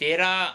13,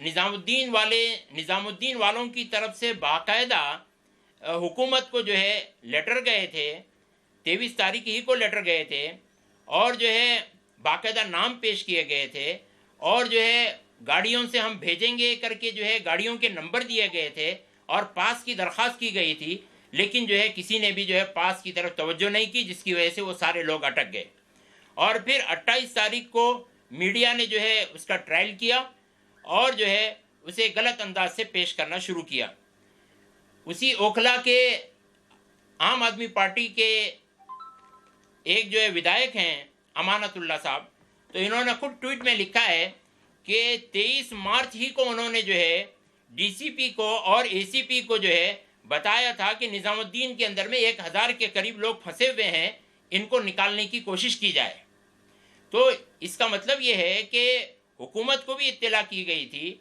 نظام الدین والوں کی طرف سے باقاعدہ حکومت کو جو ہے لیٹر گئے تھے، 23 تاریخ ہی کو لیٹر گئے تھے، اور جو ہے باقاعدہ نام پیش کیے گئے تھے، اور جو ہے گاڑیوں سے ہم بھیجیں گے کر کے جو ہے گاڑیوں کے نمبر دیے گئے تھے، اور پاس کی درخواست کی گئی تھی، لیکن جو ہے کسی نے بھی جو ہے پاس کی طرف توجہ نہیں کی، جس کی وجہ سے وہ سارے لوگ اٹک گئے۔ اور پھر 28 تاریخ کو میڈیا نے جو ہے اس کا ٹرائل کیا اور جو ہے اسے غلط انداز سے پیش کرنا شروع کیا۔ اسی اوکھلا کے عام آدمی پارٹی کے ایک جو ہے ودھائک ہیں امانت اللہ صاحب، تو انہوں نے خود ٹویٹ میں لکھا ہے کہ 23 مارچ ہی کو انہوں نے جو ہے ڈی سی پی کو اور اے سی پی کو جو ہے بتایا تھا کہ نظام الدین کے اندر میں 1000 کے قریب لوگ پھنسے ہوئے ہیں، ان کو نکالنے کی کوشش کی جائے۔ تو اس کا مطلب یہ ہے کہ حکومت کو بھی اطلاع کی گئی تھی،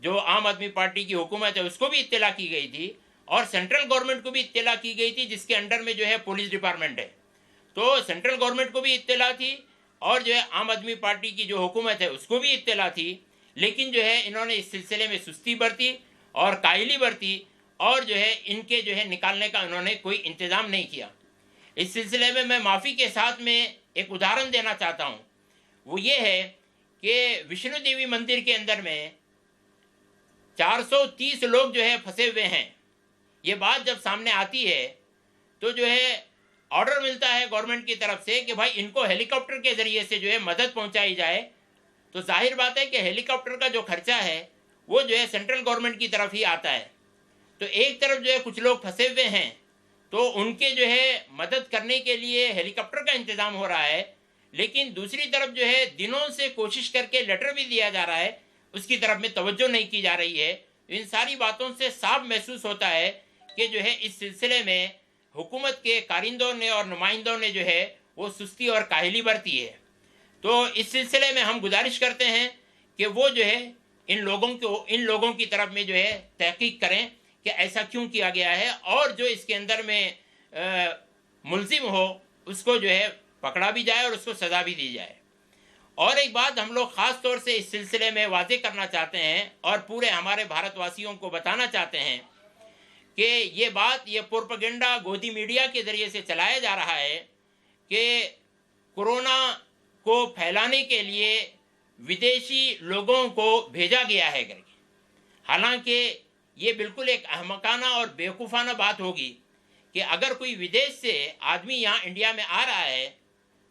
جو عام آدمی پارٹی کی حکومت ہے اس کو بھی اطلاع کی گئی تھی، اور سینٹرل گورنمنٹ کو بھی اطلاع کی گئی تھی، جس کے انڈر میں جو ہے پولیس ڈپارٹمنٹ ہے۔ تو سینٹرل گورنمنٹ کو بھی اطلاع تھی، اور جو ہے عام آدمی پارٹی کی جو حکومت ہے اس کو بھی اطلاع تھی، لیکن جو ہے انہوں نے اس سلسلے میں سستی برتی اور کاہلی برتی، اور جو ہے ان کے جو ہے نکالنے کا انہوں نے کوئی انتظام نہیں کیا۔ اس سلسلے میں معافی کے ساتھ میں ایک ادھارن دینا چاہتا ہوں، وہ یہ ہے کہ وشنو دیوی مندر کے اندر میں 430 لوگ جو ہے پھنسے ہوئے ہیں۔ یہ بات جب سامنے آتی ہے تو جو ہے آرڈر ملتا ہے گورنمنٹ کی طرف سے کہ بھائی ان کو ہیلی کاپٹر کے ذریعے سے جو ہے مدد پہنچائی جائے، تو ظاہر بات ہے کہ ہیلی کاپٹر کا جو خرچہ ہے وہ جو ہے سینٹرل گورنمنٹ کی طرف ہی آتا ہے۔ تو ایک طرف جو ہے کچھ لوگ پھنسے ہوئے ہیں، تو ان کے جو ہے مدد کرنے کے لیے ہیلی کاپٹر کا انتظام ہو رہا ہے، لیکن دوسری طرف جو ہے دنوں سے کوشش کر کے لیٹر بھی دیا جا رہا ہے، اس کی طرف میں توجہ نہیں کی جا رہی ہے۔ ان ساری باتوں سے صاف محسوس ہوتا ہے کہ جو ہے اس سلسلے میں حکومت کے کارندوں نے اور نمائندوں نے جو ہے وہ سستی اور کاہلی برتی ہے۔ تو اس سلسلے میں ہم گزارش کرتے ہیں کہ وہ جو ہے ان لوگوں کی طرف میں جو ہے تحقیق کریں کہ ایسا کیوں کیا گیا ہے، اور جو اس کے اندر میں ملزم ہو اس کو جو ہے پکڑا بھی جائے اور اس کو سزا بھی دی جائے۔ اور ایک بات ہم لوگ خاص طور سے اس سلسلے میں واضح کرنا چاہتے ہیں اور پورے ہمارے بھارت واسیوں کو بتانا چاہتے ہیں کہ یہ پروپیگنڈا گودی میڈیا کے ذریعے سے چلایا جا رہا ہے کہ کورونا کو پھیلانے کے لیے ودیشی لوگوں کو بھیجا گیا ہے کر کے۔ حالانکہ یہ بالکل ایک احمقانہ اور بیوقوفانہ بات ہوگی کہ اگر کوئی ودیش سے آدمی یہاں انڈیا میں آ رہا ہے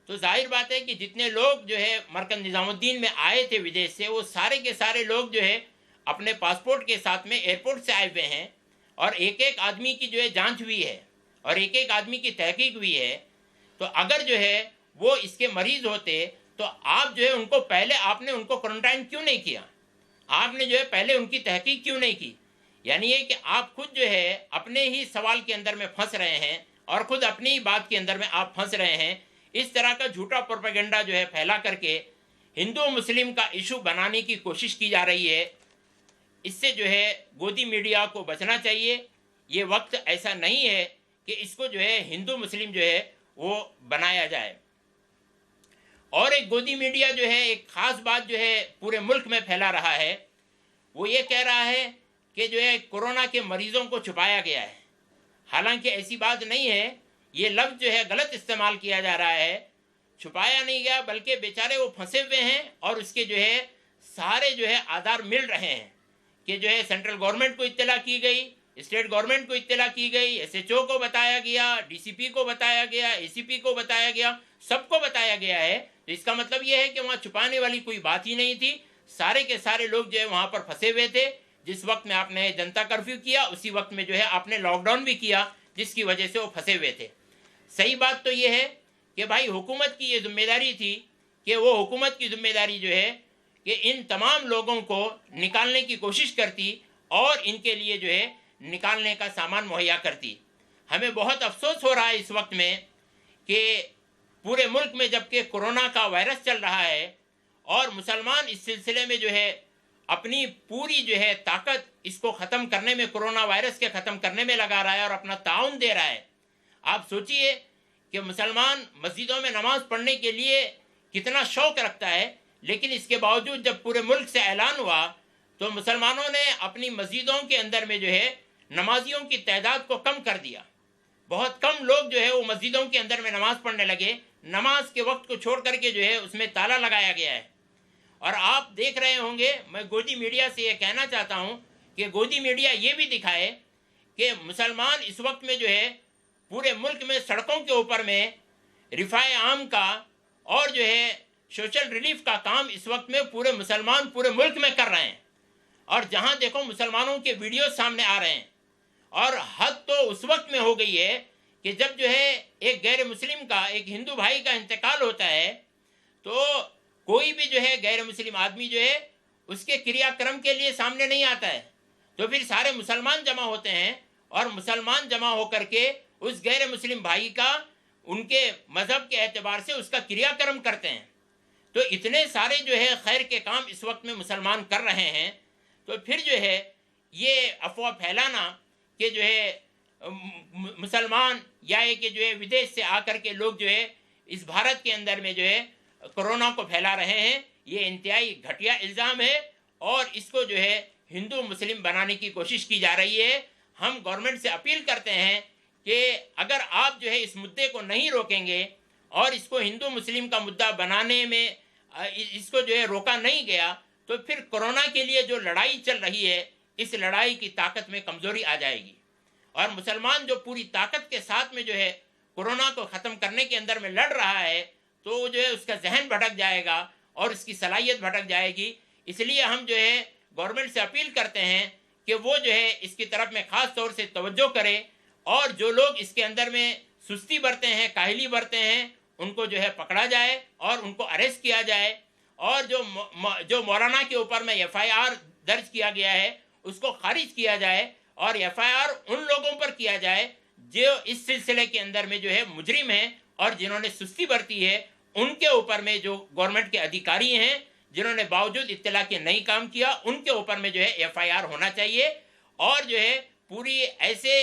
تو ظاہر بات ہے کہ جتنے لوگ جو ہے مرکز نظام الدین میں آئے تھے ودیش سے، وہ سارے کے سارے لوگ جو ہے اپنے پاسپورٹ کے ساتھ میں ایئرپورٹ سے آئے ہوئے ہیں، اور ایک ایک آدمی کی جو ہے جانچ ہوئی ہے اور ایک ایک آدمی کی تحقیق ہوئی ہے۔ تو اگر جو ہے وہ اس کے مریض ہوتے تو آپ جو ہے آپ نے ان کو کوارنٹائن کیوں نہیں کیا؟ آپ نے جو ہے پہلے ان کی تحقیق کیوں نہیں کی؟ یعنی یہ کہ آپ خود جو ہے اپنے ہی سوال کے اندر میں پھنس رہے ہیں اور خود اپنی ہی بات کے اندر میں آپ پھنس رہے ہیں۔ اس طرح کا جھوٹا پروپیگنڈا جو ہے پھیلا کر کے ہندو مسلم کا ایشو بنانے کی کوشش کی جا رہی ہے۔ اس سے جو ہے گودی میڈیا کو بچنا چاہیے۔ یہ وقت ایسا نہیں ہے کہ اس کو جو ہے ہندو مسلم جو ہے وہ بنایا جائے۔ اور ایک گودی میڈیا جو ہے ایک خاص بات جو ہے پورے ملک میں پھیلا رہا ہے، وہ یہ کہہ رہا ہے کہ جو ہے کورونا کے مریضوں کو چھپایا گیا ہے۔ حالانکہ ایسی بات نہیں ہے، یہ لفظ جو ہے غلط استعمال کیا جا رہا ہے۔ چھپایا نہیں گیا، بلکہ بیچارے وہ پھنسے ہوئے ہیں اور اس کے جو ہے سارے جو ہے آدھار مل رہے ہیں کہ جو ہے سینٹرل گورنمنٹ کو اطلاع کی گئی، اسٹیٹ گورنمنٹ کو اطلاع کی گئی، ایس ایچ او کو بتایا گیا، ڈی سی پی کو بتایا گیا، اے سی پی کو بتایا گیا، سب کو بتایا گیا ہے۔ تو اس کا مطلب یہ ہے کہ وہاں چھپانے والی کوئی بات ہی نہیں تھی، سارے کے سارے لوگ جو ہے وہاں پر پھنسے ہوئے تھے۔ جس وقت میں آپ نے جنتا کرفیو کیا، اسی وقت میں جو ہے آپ نے لاک ڈاؤن بھی کیا، جس کی وجہ سے وہ پھنسے ہوئے تھے۔ صحیح بات تو یہ ہے کہ بھائی حکومت کی یہ ذمہ داری تھی کہ وہ حکومت کی ذمہ داری جو ہے کہ ان تمام لوگوں کو نکالنے کی کوشش کرتی اور ان کے لیے جو ہے نکالنے کا سامان مہیا کرتی۔ ہمیں بہت افسوس ہو رہا ہے اس وقت میں کہ پورے ملک میں جبکہ کورونا کا وائرس چل رہا ہے اور مسلمان اس سلسلے میں جو ہے اپنی پوری جو ہے طاقت اس کو ختم کرنے میں، کورونا وائرس کے ختم کرنے میں لگا رہا ہے اور اپنا تعاون دے رہا ہے۔ آپ سوچئے کہ مسلمان مسجدوں میں نماز پڑھنے کے لیے کتنا شوق رکھتا ہے، لیکن اس کے باوجود جب پورے ملک سے اعلان ہوا تو مسلمانوں نے اپنی مسجدوں کے اندر میں جو ہے نمازیوں کی تعداد کو کم کر دیا. بہت کم لوگ جو ہے وہ مسجدوں کے اندر میں نماز پڑھنے لگے. نماز کے وقت کو چھوڑ کر کے جو ہے اس میں تالا لگایا گیا ہے. اور آپ دیکھ رہے ہوں گے، میں گودی میڈیا سے یہ کہنا چاہتا ہوں کہ گودی میڈیا یہ بھی دکھائے کہ مسلمان اس وقت میں جو ہے پورے ملک میں سڑکوں کے اوپر میں رفاع عام کا اور جو ہے سوشل ریلیف کا کام اس وقت میں پورے مسلمان پورے ملک میں کر رہے ہیں. اور جہاں دیکھو مسلمانوں کے ویڈیو سامنے آ رہے ہیں. اور حد تو اس وقت میں ہو گئی ہے کہ جب جو ہے ایک غیر مسلم کا، ایک ہندو بھائی کا انتقال ہوتا ہے تو کوئی بھی جو ہے غیر مسلم آدمی جو ہے اس کے کریا کرم کے لیے سامنے نہیں آتا ہے. تو پھر سارے مسلمان جمع ہوتے ہیں اور مسلمان جمع ہو کر کے اس غیر مسلم بھائی کا ان کے مذہب کے اعتبار سے اس کا کریا کرم کرتے ہیں. تو اتنے سارے جو ہے خیر کے کام اس وقت میں مسلمان کر رہے ہیں. تو پھر جو ہے یہ افواہ پھیلانا کہ جو ہے مسلمان یا کہ جو ہے ودیش سے آ کر کے لوگ جو ہے اس بھارت کے اندر میں جو ہے کرونا کو پھیلا رہے ہیں، یہ انتہائی گھٹیا الزام ہے اور اس کو جو ہے ہندو مسلم بنانے کی کوشش کی جا رہی ہے. ہم گورنمنٹ سے اپیل کرتے ہیں کہ اگر آپ جو ہے اس مدعے کو نہیں روکیں گے اور اس کو ہندو مسلم کا مدعا بنانے میں اس کو جو ہے روکا نہیں گیا تو پھر کرونا کے لیے جو لڑائی چل رہی ہے اس لڑائی کی طاقت میں کمزوری آ جائے گی. اور مسلمان جو پوری طاقت کے ساتھ میں جو ہے کرونا کو ختم کرنے کے اندر میں لڑ رہا ہے تو جو ہے اس کا ذہن بھٹک جائے گا اور اس کی صلاحیت بھٹک جائے گی. اس لیے ہم جو ہے گورنمنٹ سے اپیل کرتے ہیں کہ وہ جو ہے اس کی طرف میں خاص طور سے توجہ کرے اور جو لوگ اس کے اندر میں سستی برتے ہیں، کاہلی برتے ہیں، ان کو جو ہے پکڑا جائے اور ان کو اریسٹ کیا جائے. اور جو مولانا کے اوپر میں ایف آئی آر درج کیا گیا ہے اس کو خارج کیا جائے اور ایف آئی آر ان لوگوں پر کیا جائے جو اس سلسلے کے اندر میں جو ہے مجرم ہیں اور جنہوں نے سستی برتی ہے. ان کے اوپر میں جو گورنمنٹ کے ادھیکاری ہیں جنہوں نے باوجود اطلاع کے نہیں کام کیا ان کے اوپر میں جو ہے ایف آئی آر ہونا چاہیے. اور جو ہے پوری ایسے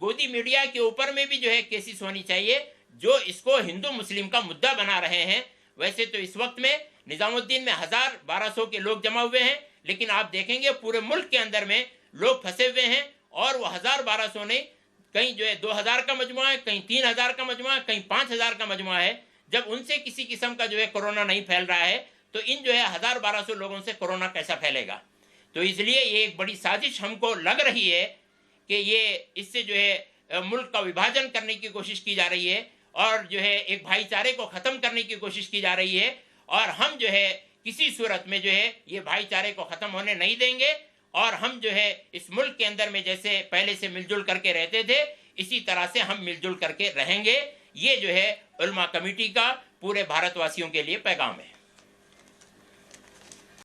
گودی میڈیا کے اوپر میں بھی جو ہے کیسز ہونی چاہیے جو اس کو ہندو مسلم کا مدعا بنا رہے ہیں. ویسے تو اس وقت میں نظام الدین میں 1200 کے لوگ جمع ہوئے ہیں، لیکن آپ دیکھیں گے پورے ملک کے اندر میں لوگ پھنسے ہوئے ہیں اور وہ 1200 نہیں، کہیں جو ہے 2000 کا مجموعہ ہے، کہیں 3000 کا مجموعہ ہے، کہیں 5000 کا مجموعہ ہے. جب ان سے کسی قسم کا جو ہے کورونا نہیں پھیل رہا ہے تو ان جو ہے 1200 لوگوں سے کورونا کیسا پھیلے گا؟ تو اس لیے یہ ایک بڑی سازش ہم کو لگ رہی ہے کہ یہ اس سے جو ہے ملک کا وبھاجن کرنے کی کوشش کی جا رہی ہے اور جو ہے ایک بھائی چارے کو ختم کرنے کی کوشش کی جا رہی ہے. اور ہم جو ہے کسی صورت میں جو ہے یہ بھائی چارے کو ختم ہونے نہیں دیں گے اور ہم جو ہے اس ملک کے اندر میں جیسے پہلے سے مل جل کر کے رہتے تھے اسی طرح سے ہم مل جل کر کے رہیں گے. یہ جو ہے علماء کمیٹی کا پورے بھارت واسیوں کے لیے پیغام ہے.